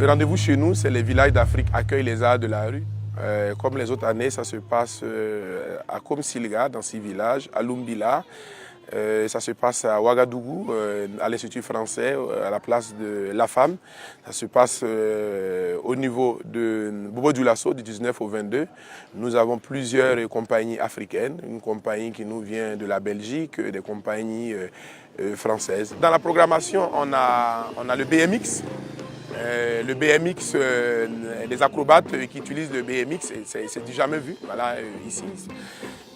Rendez-vous chez nous, c'est les villages d'Afrique accueillent les arts de la rue. Comme les autres années, ça se passe à Komsilga, dans 6 villages, à Lumbila, ça se passe à Ouagadougou, à l'Institut français, à la place de la femme. Ça se passe au niveau de Bobo Dioulasso, du 19 au 22. Nous avons plusieurs compagnies africaines, une compagnie qui nous vient de la Belgique, des compagnies françaises. Dans la programmation, on a le BMX. Le BMX, les acrobates qui utilisent le BMX, c'est du jamais vu. Voilà, ici,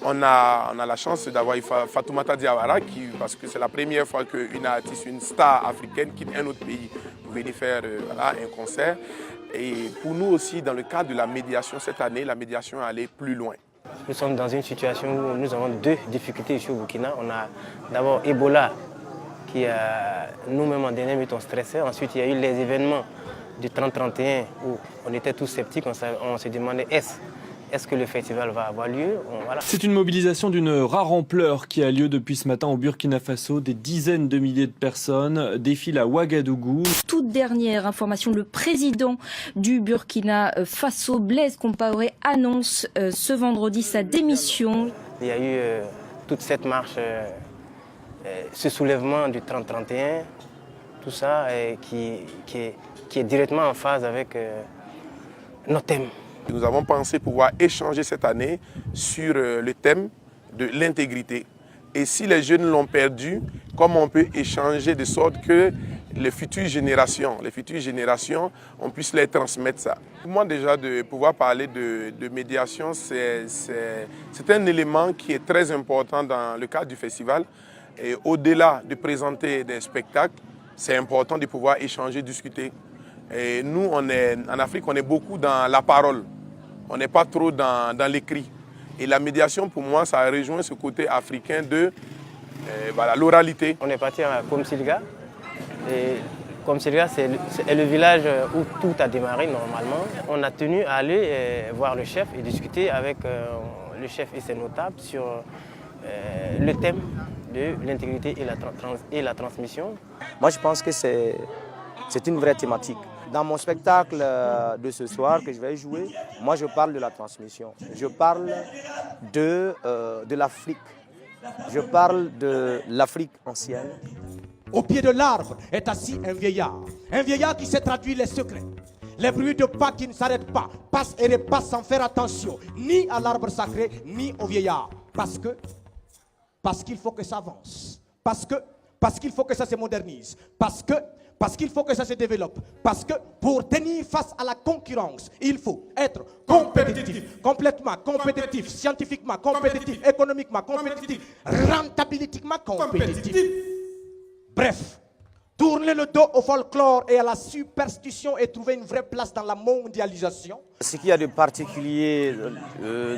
on a la chance d'avoir Fatoumata Diawara, parce que c'est la première fois qu'une artiste, une star africaine quitte un autre pays pour venir faire voilà, un concert. Et pour nous aussi, dans le cadre de la médiation cette année, la médiation est allée plus loin. Nous sommes dans une situation où nous avons 2 difficultés ici au Burkina. On a d'abord Ebola, qui a nous-mêmes en dernier minute on stressait. Ensuite, il y a eu les événements du 30-31 où on était tous sceptiques, on se demandait est-ce que le festival va avoir lieu. Voilà. C'est une mobilisation d'une rare ampleur qui a lieu depuis ce matin au Burkina Faso. Des dizaines de milliers de personnes défilent à Ouagadougou. Toute dernière information, le président du Burkina Faso, Blaise Compaoré, annonce ce vendredi sa démission. Il y a eu toute cette marche, ce soulèvement du 30-31, tout ça qui est directement en phase avec nos thèmes. Nous avons pensé pouvoir échanger cette année sur le thème de l'intégrité. Et si les jeunes l'ont perdu, comment on peut échanger de sorte que les futures générations, on puisse les transmettre ça. Pour moi déjà de pouvoir parler de médiation, c'est un élément qui est très important dans le cadre du festival. Et au-delà de présenter des spectacles, c'est important de pouvoir échanger, discuter. Et nous, en Afrique, on est beaucoup dans la parole. On n'est pas trop dans l'écrit. Et la médiation, pour moi, ça rejoint ce côté africain de voilà, l'oralité. On est parti à Komsilga. Et Komsilga, c'est le village où tout a démarré normalement. On a tenu à aller voir le chef et discuter avec le chef et ses notables sur le thème de l'intégrité et la transmission. Moi, je pense que c'est une vraie thématique. Dans mon spectacle de ce soir que je vais jouer, moi, je parle de la transmission. Je parle de l'Afrique. Je parle de l'Afrique ancienne. Au pied de l'arbre est assis un vieillard qui s'est traduit les secrets. Les bruits de pas qui ne s'arrêtent pas, passent et repassent sans faire attention, ni à l'arbre sacré, ni au vieillard. Parce qu'il faut que ça avance. Parce qu'il faut que ça se modernise. Parce qu'il faut que ça se développe. Parce que pour tenir face à la concurrence, il faut être compétitif, complètement compétitif, scientifiquement compétitif, économiquement compétitif, rentabilitiquement compétitif. Bref, tourner le dos au folklore et à la superstition et trouver une vraie place dans la mondialisation. Ce qu'il y a de particulier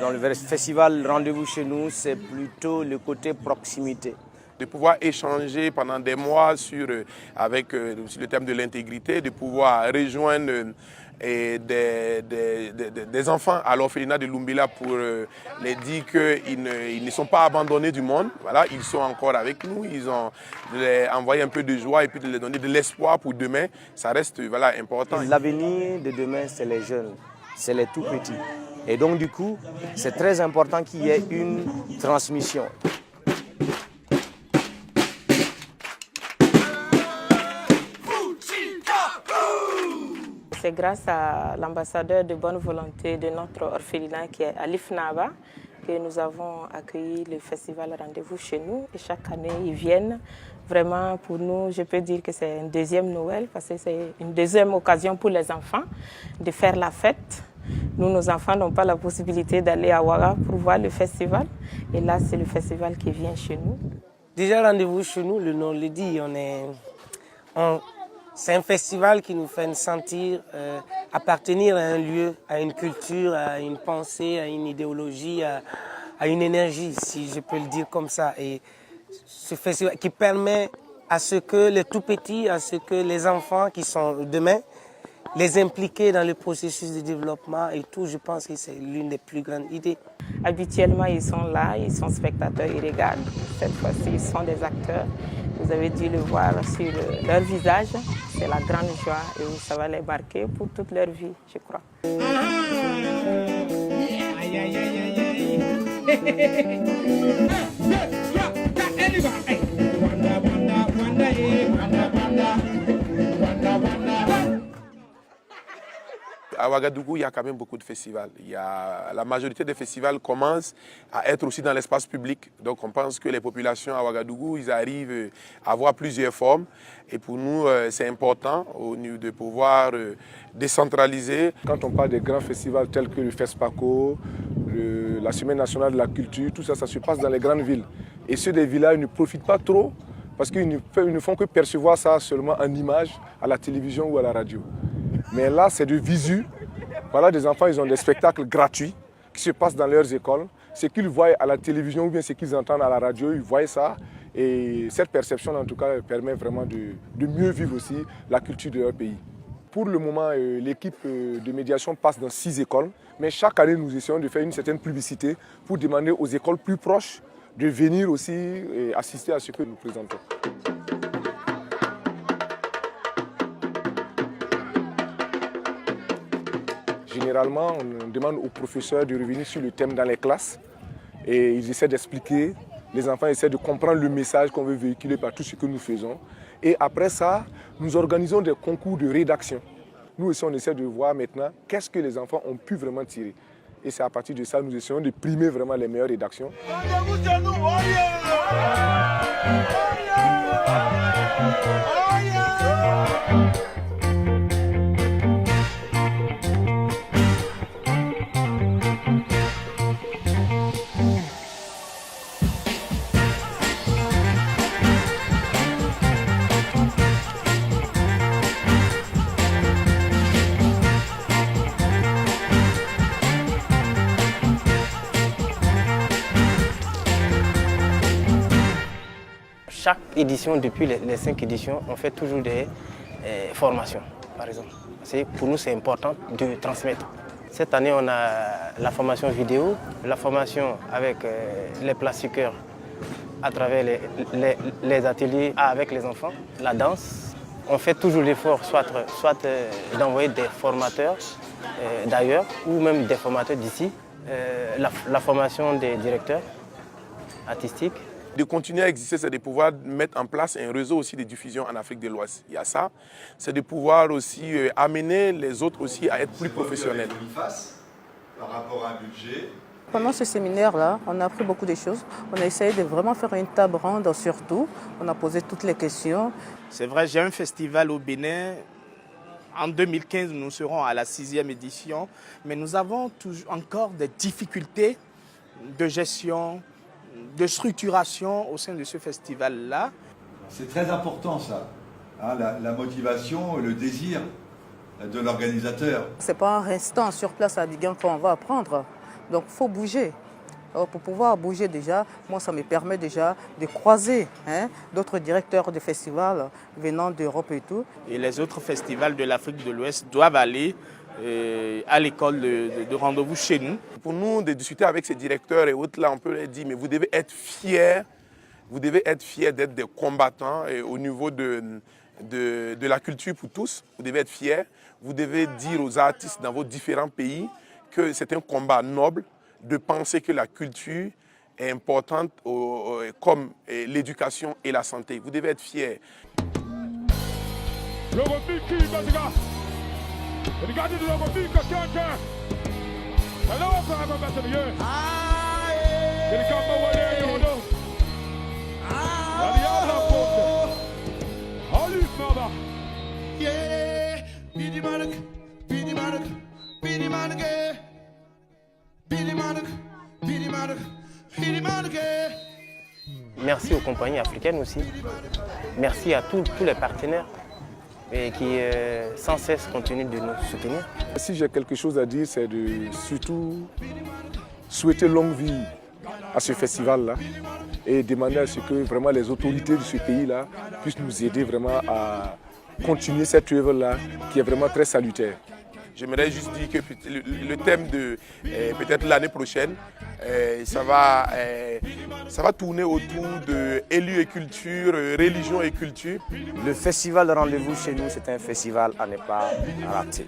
dans le festival Rendez-vous chez nous, c'est plutôt le côté proximité. De pouvoir échanger pendant des mois avec le thème de l'intégrité, de pouvoir rejoindre des enfants à l'orphelinat de Lumbila pour les dire qu'ils ne sont pas abandonnés du monde. Voilà, ils sont encore avec nous, ils ont envoyé un peu de joie et puis de leur donner de l'espoir pour demain. Ça reste voilà, important. L'avenir de demain, c'est les jeunes, c'est les tout petits. Et donc du coup, c'est très important qu'il y ait une transmission. C'est grâce à l'ambassadeur de bonne volonté de notre orphelinat qui est Alif Naba que nous avons accueilli le festival Rendez-vous chez nous. Et chaque année, ils viennent Vraiment, pour nous, je peux dire que c'est une deuxième Noël parce que c'est une deuxième occasion pour les enfants de faire la fête. Nous, nos enfants n'ont pas la possibilité d'aller à Ouaga pour voir le festival. Et là, c'est le festival qui vient chez nous. Déjà, rendez-vous chez nous, le nom le dit, c'est un festival qui nous fait sentir appartenir à un lieu, à une culture, à une pensée, à une idéologie, à une énergie, si je peux le dire comme ça. Et ce festival qui permet à ce que les tout-petits, à ce que les enfants qui sont demain, les impliquer dans le processus de développement et tout, je pense que c'est l'une des plus grandes idées. Habituellement, ils sont là, ils sont spectateurs, ils regardent. Cette fois-ci, ils sont des acteurs. Vous avez dû le voir sur leur visage. C'est la grande joie et ça va les marquer pour toute leur vie, je crois. À Ouagadougou, il y a quand même beaucoup de festivals. La majorité des festivals commencent à être aussi dans l'espace public. Donc on pense que les populations à Ouagadougou, ils arrivent à avoir plusieurs formes. Et pour nous, c'est important de pouvoir décentraliser. Quand on parle des grands festivals tels que le FESPACO, la Semaine nationale de la culture, tout ça, ça se passe dans les grandes villes. Et ceux des villages ne profitent pas trop parce qu'ils ne font que percevoir ça seulement en images à la télévision ou à la radio. Mais là, c'est de visu. Voilà, des enfants, ils ont des spectacles gratuits qui se passent dans leurs écoles. Ce qu'ils voient à la télévision ou bien ce qu'ils entendent à la radio, ils voient ça. Et cette perception, en tout cas, permet vraiment de mieux vivre aussi la culture de leur pays. Pour le moment, l'équipe de médiation passe dans 6 écoles. Mais chaque année, nous essayons de faire une certaine publicité pour demander aux écoles plus proches de venir aussi assister à ce que nous présentons. Généralement, on demande aux professeurs de revenir sur le thème dans les classes et ils essaient d'expliquer. Les enfants essaient de comprendre le message qu'on veut véhiculer par tout ce que nous faisons. Et après ça, nous organisons des concours de rédaction. Nous aussi, on essaie de voir maintenant qu'est-ce que les enfants ont pu vraiment tirer. Et c'est à partir de ça, nous essayons de primer vraiment les meilleures rédactions. Chaque édition, depuis les 5 éditions, on fait toujours des formations, par exemple. Pour nous, c'est important de transmettre. Cette année, on a la formation vidéo, la formation avec les plastiqueurs à travers les ateliers avec les enfants, la danse. On fait toujours l'effort, soit d'envoyer des formateurs d'ailleurs ou même des formateurs d'ici. La formation des directeurs artistiques. De continuer à exister, c'est de pouvoir mettre en place un réseau aussi de diffusion en Afrique de l'Ouest. Il y a ça, c'est de pouvoir aussi amener les autres aussi à être plus professionnels. Par rapport à un budget. Pendant ce séminaire-là, on a appris beaucoup de choses. On a essayé de vraiment faire une table ronde surtout. On a posé toutes les questions. C'est vrai, j'ai un festival au Bénin. En 2015, nous serons à la 6e édition. Mais nous avons encore des difficultés de gestion, de structuration au sein de ce festival-là. C'est très important ça, hein, la motivation, le désir de l'organisateur. Ce n'est pas un restant sur place à Abidjan qu'on va apprendre, donc il faut bouger. Alors, pour pouvoir bouger déjà, moi ça me permet déjà de croiser d'autres directeurs de festivals venant d'Europe et tout. Et les autres festivals de l'Afrique de l'Ouest doivent aller à l'école de rendez-vous chez nous. Pour nous, de discuter avec ces directeurs et autres, là, on peut leur dire, mais vous devez être fiers d'être des combattants au niveau de la culture pour tous. Vous devez être fiers. Vous devez dire aux artistes dans vos différents pays que c'est un combat noble de penser que la culture est importante comme l'éducation et la santé. Vous devez être fiers. Ah, Merci aux compagnies africaines aussi. Merci à tous les partenaires et qui sans cesse continuent de nous soutenir. Si j'ai quelque chose à dire, c'est de surtout souhaiter longue vie à ce festival-là et demander à ce que vraiment les autorités de ce pays-là puissent nous aider vraiment à continuer cette œuvre-là qui est vraiment très salutaire. J'aimerais juste dire que le thème de peut-être l'année prochaine, ça va tourner autour de élus et culture, religion et culture. Le festival de rendez-vous chez nous, c'est un festival à ne pas rater.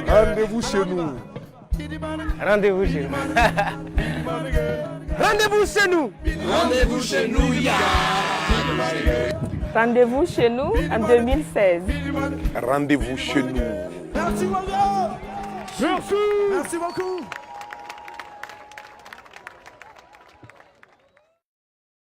Rendez-vous chez nous. Rendez-vous chez nous. Rendez-vous chez nous. Rendez-vous chez nous, ya. Rendez-vous chez nous en 2016. Rendez-vous chez nous. Merci beaucoup. Merci beaucoup.